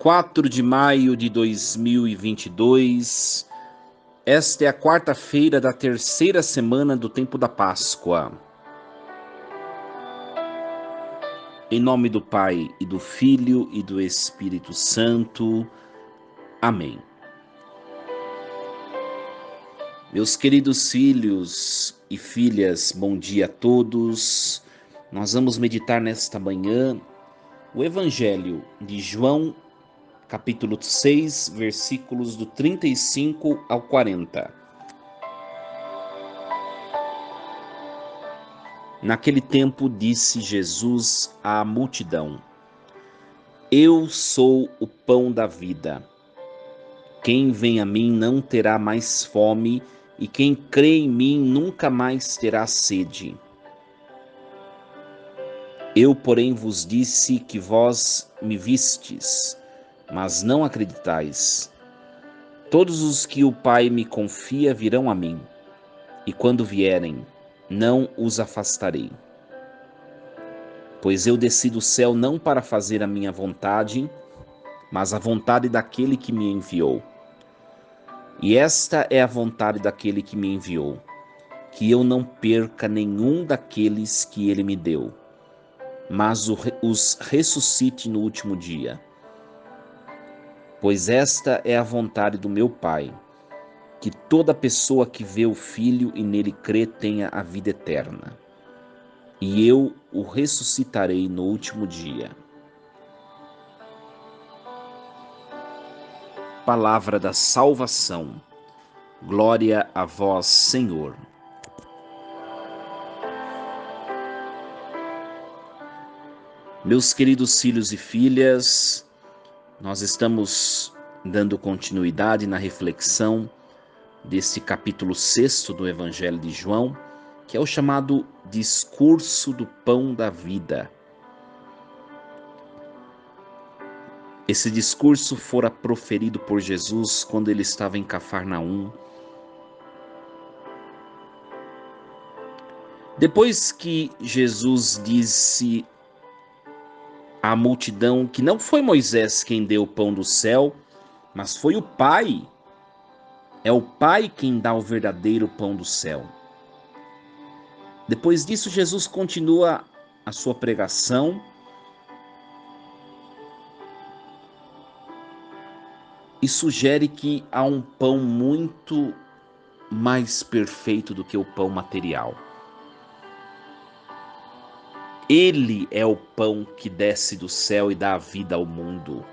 4 de maio de 2022. Esta é a quarta-feira da terceira semana do tempo da Páscoa. Em nome do Pai, e do Filho, e do Espírito Santo. Amém. Meus queridos filhos e filhas, bom dia a todos. Nós vamos meditar nesta manhã o Evangelho de João, capítulo 6, versículos do 35 ao 40. Naquele tempo disse Jesus à multidão: Eu sou o pão da vida. Quem vem a mim não terá mais fome, e quem crê em mim nunca mais terá sede. Eu, porém, vos disse que vós me vistes, mas não acreditais. Todos os que o Pai me confia virão a mim, e quando vierem, não os afastarei. Pois eu desci do céu não para fazer a minha vontade, mas a vontade daquele que me enviou. E esta é a vontade daquele que me enviou, que eu não perca nenhum daqueles que ele me deu, mas os ressuscite no último dia. Pois esta é a vontade do meu Pai, que toda pessoa que vê o Filho e nele crê tenha a vida eterna. E eu o ressuscitarei no último dia. Palavra da salvação. Glória a vós, Senhor. Meus queridos filhos e filhas, nós estamos dando continuidade na reflexão desse capítulo 6 do Evangelho de João, que é o chamado Discurso do Pão da Vida. Esse discurso fora proferido por Jesus quando ele estava em Cafarnaum. Depois que Jesus disse à multidão que não foi Moisés quem deu o pão do céu, mas foi o Pai. É o Pai quem dá o verdadeiro pão do céu. Depois disso, Jesus continua a sua pregação e sugere que há um pão muito mais perfeito do que o pão material. Ele é o pão que desce do céu e dá a vida ao mundo.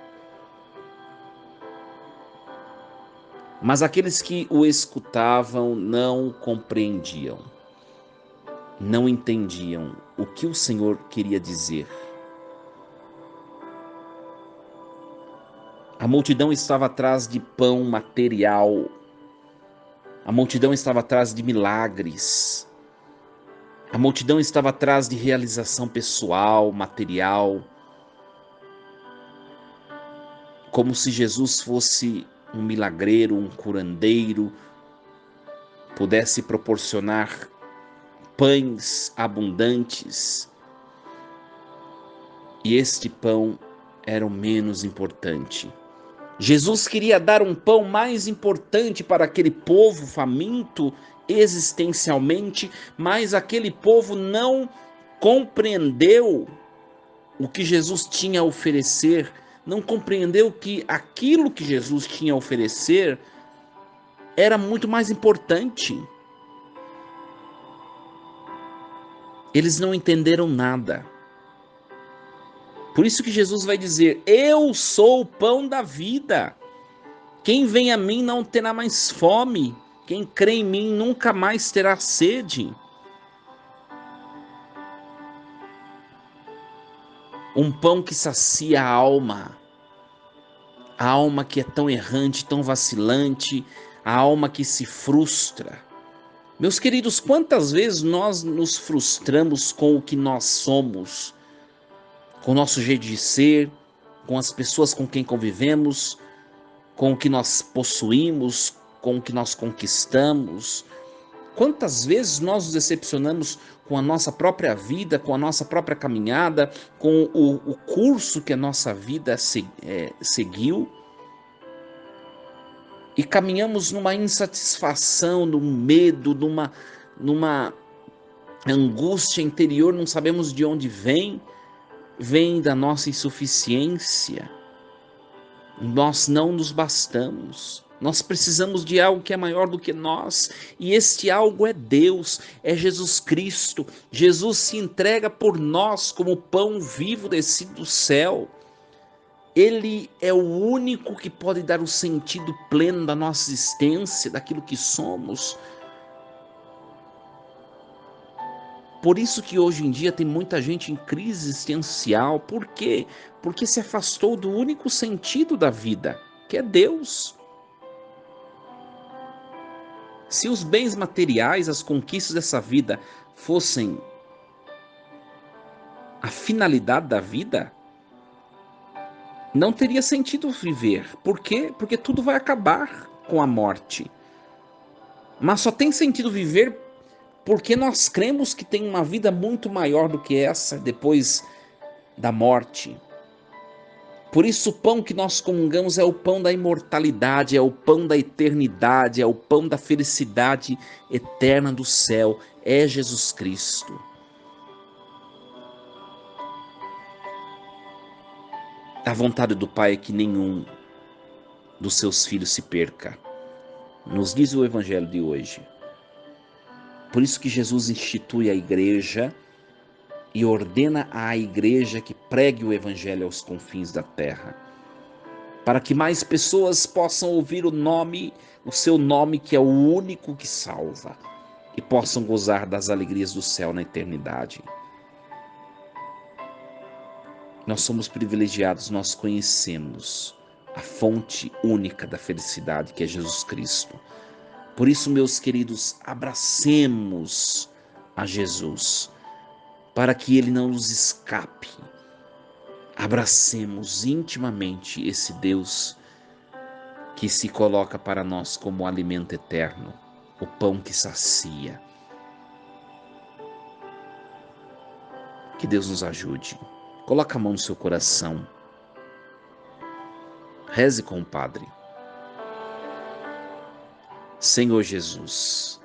Mas aqueles que o escutavam não compreendiam, não entendiam o que o Senhor queria dizer. A multidão estava atrás de pão material, a multidão estava atrás de milagres, a multidão estava atrás de realização pessoal, material, como se Jesus fosse um milagreiro, um curandeiro, pudesse proporcionar pães abundantes. E este pão era o menos importante. Jesus queria dar um pão mais importante para aquele povo faminto existencialmente, mas aquele povo não compreendeu o que Jesus tinha a oferecer, não compreendeu que aquilo que Jesus tinha a oferecer era muito mais importante. Eles não entenderam nada. Por isso que Jesus vai dizer: Eu sou o pão da vida. Quem vem a mim não terá mais fome. Quem crê em mim nunca mais terá sede. Um pão que sacia a alma que é tão errante, tão vacilante, a alma que se frustra. Meus queridos, quantas vezes nós nos frustramos com o que nós somos, com o nosso jeito de ser, com as pessoas com quem convivemos, com o que nós possuímos, com o que nós conquistamos, Quantas vezes nós nos decepcionamos com a nossa própria vida, com a nossa própria caminhada, com o curso que a nossa vida seguiu, e caminhamos numa insatisfação, num medo, numa angústia interior, não sabemos de onde vem da nossa insuficiência. Nós não nos bastamos. Nós precisamos de algo que é maior do que nós, e este algo é Deus, é Jesus Cristo. Jesus se entrega por nós como pão vivo descido do céu. Ele é o único que pode dar o sentido pleno da nossa existência, daquilo que somos. Por isso que hoje em dia tem muita gente em crise existencial. Por quê? Porque se afastou do único sentido da vida, que é Deus. Se os bens materiais, as conquistas dessa vida fossem a finalidade da vida, não teria sentido viver. Por quê? Porque tudo vai acabar com a morte. Mas só tem sentido viver porque nós cremos que tem uma vida muito maior do que essa depois da morte. Por isso o pão que nós comungamos é o pão da imortalidade, é o pão da eternidade, é o pão da felicidade eterna do céu, é Jesus Cristo. A vontade do Pai é que nenhum dos seus filhos se perca, nos diz o Evangelho de hoje. Por isso que Jesus institui a igreja e ordena à igreja que pregue o Evangelho aos confins da terra, para que mais pessoas possam ouvir o seu nome, que é o único que salva, e possam gozar das alegrias do céu na eternidade. Nós somos privilegiados, nós conhecemos a fonte única da felicidade, que é Jesus Cristo. Por isso, meus queridos, abracemos a Jesus, para que Ele não nos escape. Abracemos intimamente esse Deus que se coloca para nós como alimento eterno, o pão que sacia. Que Deus nos ajude. Coloca a mão no seu coração. Reze com o Padre. Senhor Jesus,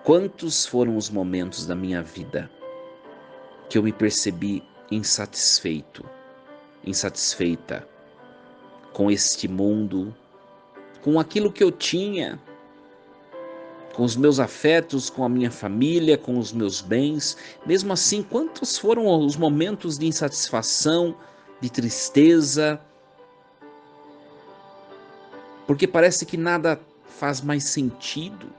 quantos foram os momentos da minha vida que eu me percebi insatisfeita com este mundo, com aquilo que eu tinha, com os meus afetos, com a minha família, com os meus bens. Mesmo assim, quantos foram os momentos de insatisfação, de tristeza, porque parece que nada faz mais sentido.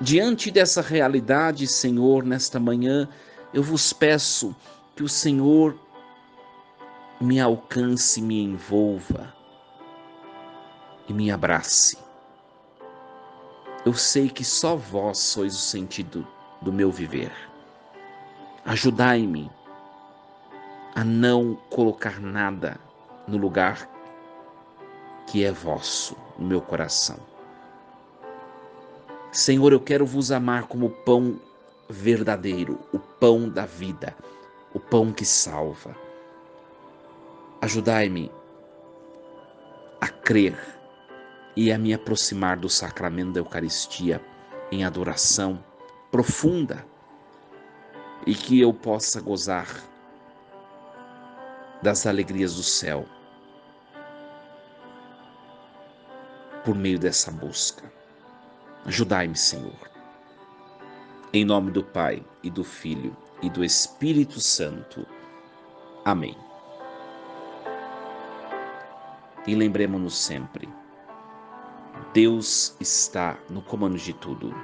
Diante dessa realidade, Senhor, nesta manhã, eu vos peço que o Senhor me alcance, me envolva e me abrace. Eu sei que só vós sois o sentido do meu viver. Ajudai-me a não colocar nada no lugar que é vosso, no meu coração. Senhor, eu quero vos amar como pão verdadeiro, o pão da vida, o pão que salva. Ajudai-me a crer e a me aproximar do sacramento da Eucaristia em adoração profunda, e que eu possa gozar das alegrias do céu por meio dessa busca. Ajudai-me, Senhor. Em nome do Pai, e do Filho, e do Espírito Santo. Amém. E lembremos-nos sempre, Deus está no comando de tudo.